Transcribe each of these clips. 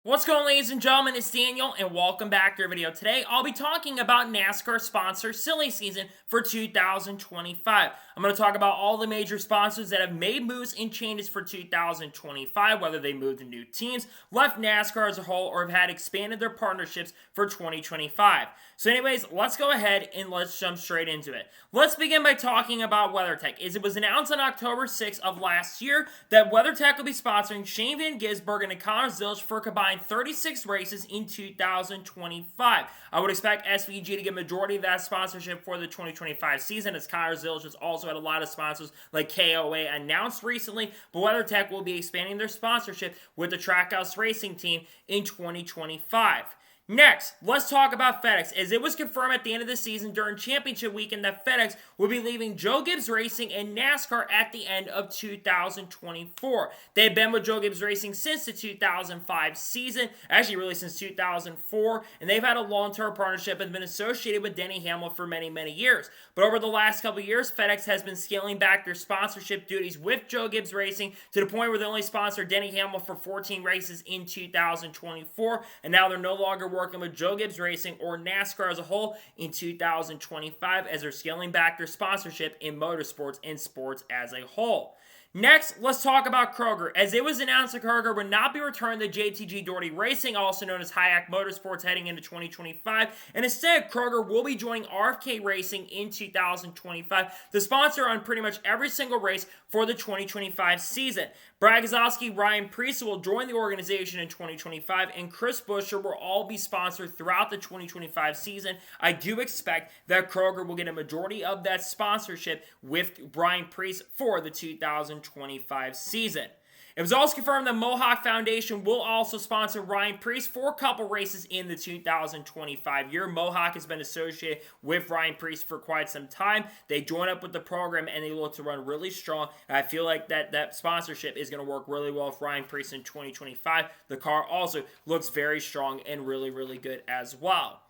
What's going on, ladies and gentlemen? It's Daniel, and welcome back to our video. Today, I'll be talking about NASCAR sponsor silly season for 2025. I'm going to talk about all the major sponsors that have made moves and changes for 2025, whether they moved to new teams, left NASCAR as a whole, or have had expanded their partnerships for 2025. So anyways, let's go ahead and let's jump straight into it. Let's begin by talking about WeatherTech. As it was announced on October 6th of last year that WeatherTech will be sponsoring Shane Van Gisbergen and Connor Zilch for a combined 36 races in 2025. I would expect SVG to get majority of that sponsorship for the 2025 season, as Connor Zilch has also had a lot of sponsors like KOA announced recently, but WeatherTech will be expanding their sponsorship with the Trackhouse Racing team in 2025. Next, let's talk about FedEx, as it was confirmed at the end of the season during championship weekend that FedEx will be leaving Joe Gibbs Racing and NASCAR at the end of 2024. They've been with Joe Gibbs Racing since the 2005 season, actually really since 2004, and they've had a long-term partnership and been associated with Denny Hamlin for many, many years. But over the last couple of years, FedEx has been scaling back their sponsorship duties with Joe Gibbs Racing to the point where they only sponsor Denny Hamlin for 14 races in 2024, and now they're no longer working with Joe Gibbs Racing or NASCAR as a whole in 2025, as they're scaling back their sponsorship in motorsports and sports as a whole. Next, let's talk about Kroger. As it was announced that Kroger would not be returning to JTG Doherty Racing, also known as Hayek Motorsports, heading into 2025, and instead, Kroger will be joining RFK Racing in 2025, the sponsor on pretty much every single race for the 2025 season. Brad Keselowski, Ryan Preece will join the organization in 2025, and Chris Buescher will all be sponsored throughout the 2025 season. I do expect that Kroger will get a majority of that sponsorship with Ryan Preece for the 2025 season. It was also confirmed that Mohawk Foundation will also sponsor Ryan Preece for a couple races in the 2025 year. Mohawk has been associated with Ryan Preece for quite some time. They join up with the program and they look to run really strong. And I feel like that sponsorship is going to work really well with Ryan Preece in 2025. The car also looks very strong and really, really good as well.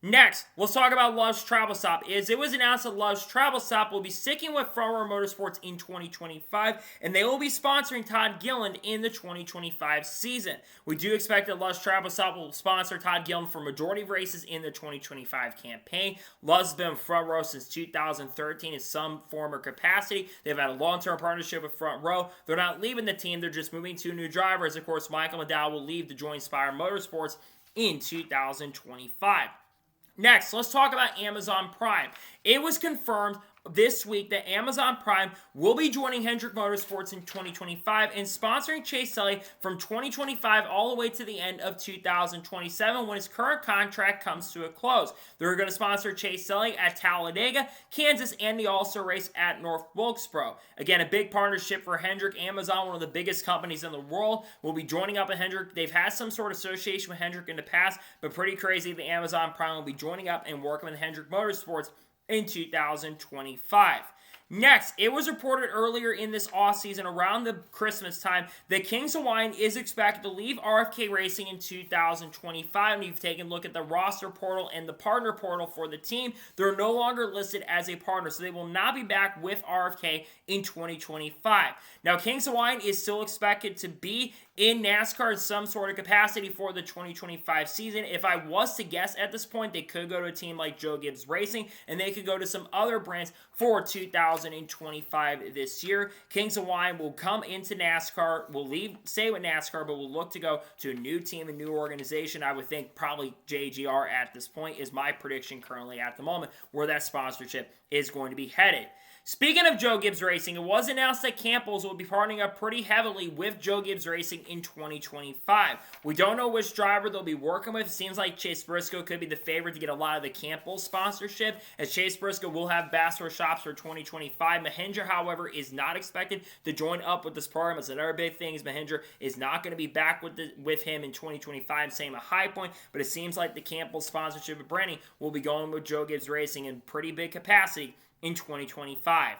Next, let's talk about Love's Travel Stop. As it was announced that Love's Travel Stop will be sticking with Front Row Motorsports in 2025, and they will be sponsoring Todd Gilliland in the 2025 season. We do expect that Love's Travel Stop will sponsor Todd Gilliland for majority of races in the 2025 campaign. Love's been Front Row since 2013 in some form or capacity. They've had a long-term partnership with Front Row. They're not leaving the team, they're just moving to new drivers. Of course, Michael McDowell will leave to join Spire Motorsports in 2025. Next, let's talk about Amazon Prime. It was confirmed this week that Amazon Prime will be joining Hendrick Motorsports in 2025 and sponsoring Chase Elliott from 2025 all the way to the end of 2027 when his current contract comes to a close. They're going to sponsor Chase Elliott at Talladega, Kansas, and the All-Star race at North Wilkesboro. Again, a big partnership for Hendrick. Amazon, one of the biggest companies in the world, will be joining up with Hendrick. They've had some sort of association with Hendrick in the past, but pretty crazy that Amazon Prime will be joining up and working with Hendrick Motorsports in 2025. Next, it was reported earlier in this offseason around the Christmas time that Kings Hawaiian is expected to leave RFK Racing in 2025. And you've taken a look at the roster portal and the partner portal for the team. They're no longer listed as a partner, so they will not be back with RFK in 2025. Now, Kings Hawaiian is still expected to be in NASCAR in some sort of capacity for the 2025 season. If I was to guess at this point, they could go to a team like Joe Gibbs Racing, and they could go to some other brands for 2025 this year. Kings Hawaiian will come into NASCAR, will stay with NASCAR, but will look to go to a new team, a new organization. I would think probably JGR at this point is my prediction currently at the moment, where that sponsorship is going to be headed. Speaking of Joe Gibbs Racing, it was announced that Campbell's will be partnering up pretty heavily with Joe Gibbs Racing in 2025. We don't know which driver they'll be working with. It seems like Chase Briscoe could be the favorite to get a lot of the Campbell sponsorship, as Chase Briscoe will have Bassler shops for 2025. Mahindra, however, is not expected to join up with this program. That's another big thing, is Mahindra is not going to be back with him in 2025, same at High Point, but it seems like the Campbell sponsorship of Brenny will be going with Joe Gibbs Racing in pretty big capacity in 2025.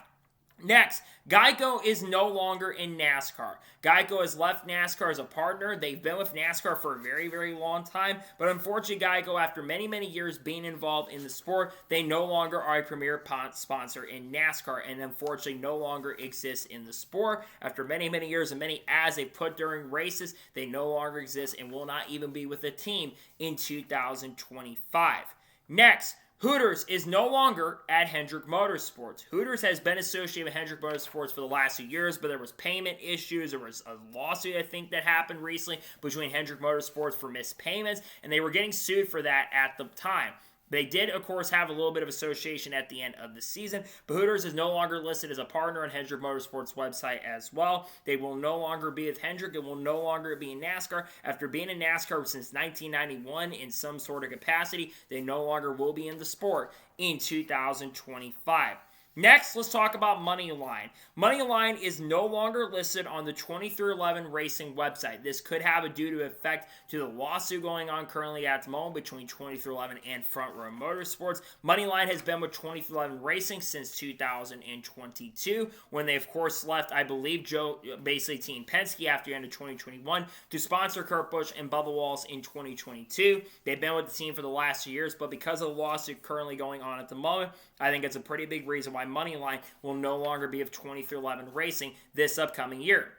Next, Geico is no longer in NASCAR. Geico has left NASCAR as a partner. They've been with NASCAR for a very, very long time, but unfortunately, Geico, after many, many years being involved in the sport, they no longer are a premier sponsor in NASCAR, and unfortunately, no longer exist in the sport. After many, many years and many ads they put during races, they no longer exist and will not even be with the team in 2025. Next, Hooters is no longer at Hendrick Motorsports. Hooters has been associated with Hendrick Motorsports for the last few years, but there was payment issues. There was a lawsuit, I think, that happened recently between Hendrick Motorsports for missed payments, and they were getting sued for that at the time. They did, of course, have a little bit of association at the end of the season, but Hooters is no longer listed as a partner on Hendrick Motorsports' website as well. They will no longer be with Hendrick. It will no longer be in NASCAR. After being in NASCAR since 1991 in some sort of capacity, they no longer will be in the sport in 2025. Next, let's talk about Moneyline. Moneyline is no longer listed on the 2311 Racing website. This could have a due to effect to the lawsuit going on currently at the moment between 2311 and Front Row Motorsports. Moneyline has been with 2311 Racing since 2022, when they, of course, left, I believe, Team Penske after the end of 2021 to sponsor Kurt Busch and Bubba Wallace in 2022. They've been with the team for the last 2 years, but because of the lawsuit currently going on at the moment, I think it's a pretty big reason why Moneyline will no longer be of 2311 Racing this upcoming year.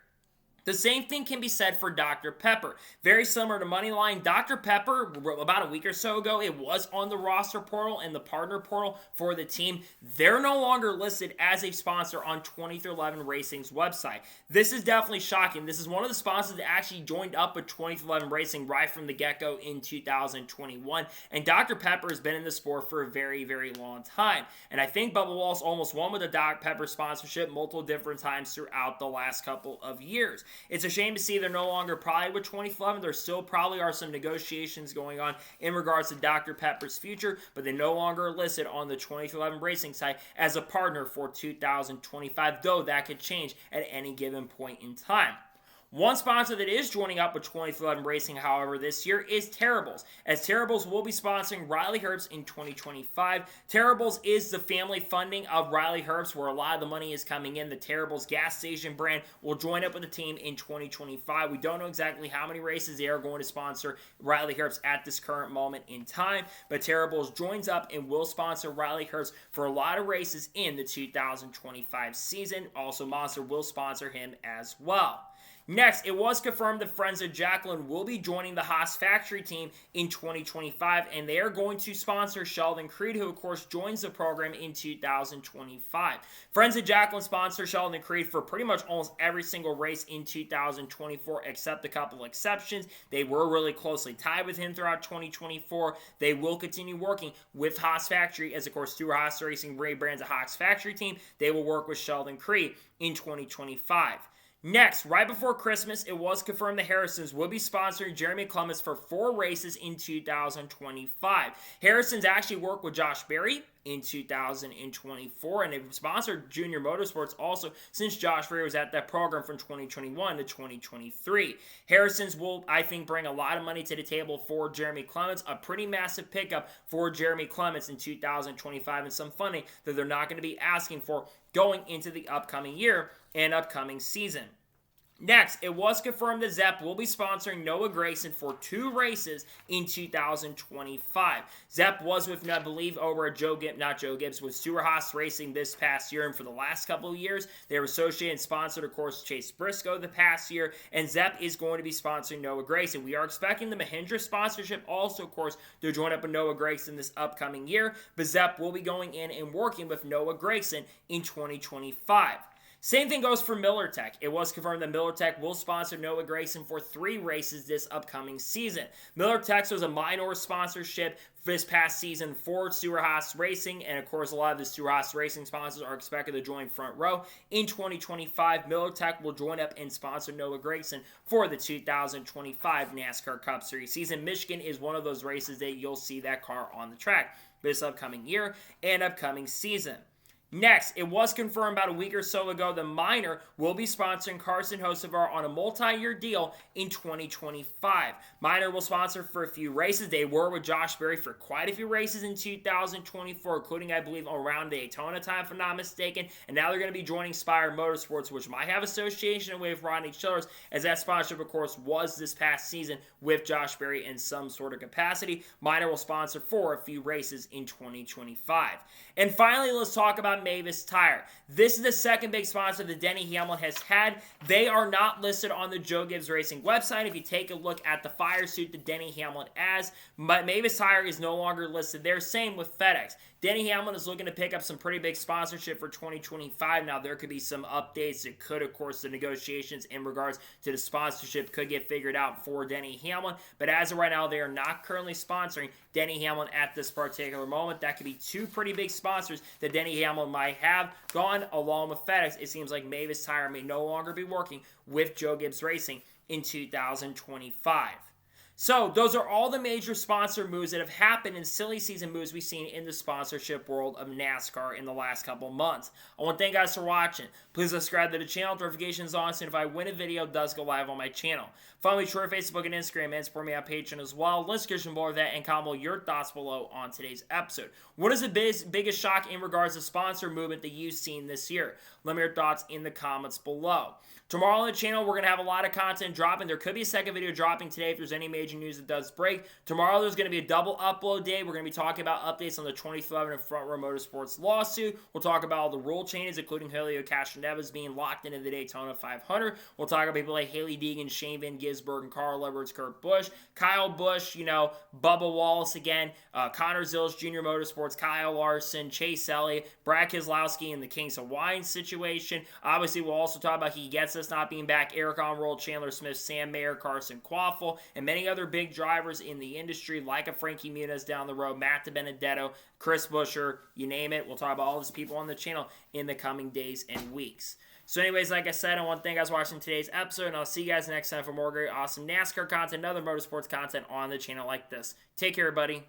The same thing can be said for Dr. Pepper. Very similar to Moneyline, Dr. Pepper, about a week or so ago, it was on the roster portal and the partner portal for the team. They're no longer listed as a sponsor on 2311 Racing's website. This is definitely shocking. This is one of the sponsors that actually joined up with 2311 Racing right from the get-go in 2021. And Dr. Pepper has been in the sport for a very, very long time. And I think Bubba Wallace almost won with the Dr. Pepper sponsorship multiple different times throughout the last couple of years. It's a shame to see they're no longer probably with 2011. There still probably are some negotiations going on in regards to Dr. Pepper's future, but they no longer are listed on the 2311 Racing site as a partner for 2025, though that could change at any given point in time. One sponsor that is joining up with 2311 Racing, however, this year is Terribles, as Terribles will be sponsoring Riley Herbst in 2025. Terribles is the family funding of Riley Herbst, where a lot of the money is coming in. The Terribles gas station brand will join up with the team in 2025. We don't know exactly how many races they are going to sponsor Riley Herbst at this current moment in time, but Terribles joins up and will sponsor Riley Herbst for a lot of races in the 2025 season. Also, Monster will sponsor him as well. Next, it was confirmed that friends of Jacqueline will be joining the Haas factory team in 2025, and they are going to sponsor Sheldon Creed, who, of course, joins the program in 2025. Friends of Jacqueline sponsor Sheldon Creed for pretty much almost every single race in 2024, except a couple exceptions. They were really closely tied with him throughout 2024. They will continue working with Haas factory, as, of course, Stuart Haas Racing brands a Haas factory team. They will work with Sheldon Creed in 2025. Next, right before Christmas, it was confirmed the Harrisons will be sponsoring Jeremy Clements for 4 races in 2025. Harrisons actually worked with Josh Berry in 2024, and they've sponsored Junior Motorsports also since Josh Berry was at that program from 2021 to 2023. Harrisons will, I think, bring a lot of money to the table for Jeremy Clements, a pretty massive pickup for Jeremy Clements in 2025, and some funding that they're not going to be asking for going into the upcoming year and upcoming season. Next, it was confirmed that Zepp will be sponsoring Noah Gragson for 2 races in 2025. Zepp was with, I believe, over at with Stuart Haas Racing this past year, and for the last couple of years, they were associated and sponsored, of course, Chase Briscoe the past year, and Zepp is going to be sponsoring Noah Gragson. We are expecting the Mahindra sponsorship also, of course, to join up with Noah Gragson this upcoming year, but Zepp will be going in and working with Noah Gragson in 2025. Same thing goes for MillerTech. It was confirmed that MillerTech will sponsor Noah Gragson for 3 races this upcoming season. MillerTech was a minor sponsorship this past season for Stuart Haas Racing, and of course a lot of the Stuart Haas Racing sponsors are expected to join Front Row. In 2025, MillerTech will join up and sponsor Noah Gragson for the 2025 NASCAR Cup Series season. Michigan is one of those races that you'll see that car on the track this upcoming year and upcoming season. Next, it was confirmed about a week or so ago that Miner will be sponsoring Carson Hocevar on a multi-year deal in 2025. Miner will sponsor for a few races. They were with Josh Berry for quite a few races in 2024, including, I believe, around Daytona time, if I'm not mistaken. And now they're going to be joining Spire Motorsports, which might have association with Rodney Childers, as that sponsorship, of course, was this past season with Josh Berry in some sort of capacity. Miner will sponsor for a few races in 2025. And finally, let's talk about Mavis Tyre. This is the second big sponsor that Denny Hamlin has had. They are not listed on the Joe Gibbs Racing website. If you take a look at the fire suit that Denny Hamlin has, but Mavis Tyre is no longer listed there. Same with FedEx. Denny Hamlin is looking to pick up some pretty big sponsorship for 2025. Now, there could be some updates. It could, of course, the negotiations in regards to the sponsorship could get figured out for Denny Hamlin. But as of right now, they are not currently sponsoring Denny Hamlin at this particular moment. That could be two pretty big sponsors that Denny Hamlin might have gone along with FedEx. It seems like Mavis Tyre may no longer be working with Joe Gibbs Racing in 2025. So, those are all the major sponsor moves that have happened in silly season moves we've seen in the sponsorship world of NASCAR in the last couple months. I want to thank you guys for watching. Please subscribe to the channel, notifications on, so if I win a video, it does go live on my channel. Follow me on Twitter, Facebook, and Instagram, and support me on Patreon as well. Let's get some more of that and comment your thoughts below on today's episode. What is the biggest shock in regards to sponsor movement that you've seen this year? Let me know your thoughts in the comments below. Tomorrow on the channel, we're going to have a lot of content dropping. There could be a second video dropping today if there's any major news that does break. Tomorrow, there's going to be a double upload day. We're going to be talking about updates on the 2011 and Front Row Motorsports lawsuit. We'll talk about all the rule changes, including Helio Castroneves being locked into the Daytona 500. We'll talk about people like Haley Deegan, Shane Van Gisbergen, Carl Edwards, Kurt Busch, Kyle Busch, Bubba Wallace again, Connor Zilch, Junior Motorsports, Kyle Larson, Chase Elliott, Brad Keselowski, and the Kings of Wine situation. Obviously, we'll also talk about He Gets Us not being back, Eric Onroll, Chandler Smith, Sam Mayer, Carson Quaffle, and many other big drivers in the industry, like a Frankie Muniz down the road, Matt DiBenedetto, Chris Buescher, you name it. We'll talk about all these people on the channel in the coming days and weeks. So anyways, like I said, I want to thank you guys for watching today's episode, and I'll see you guys next time for more great, awesome NASCAR content and other motorsports content on the channel like this. Take care, everybody.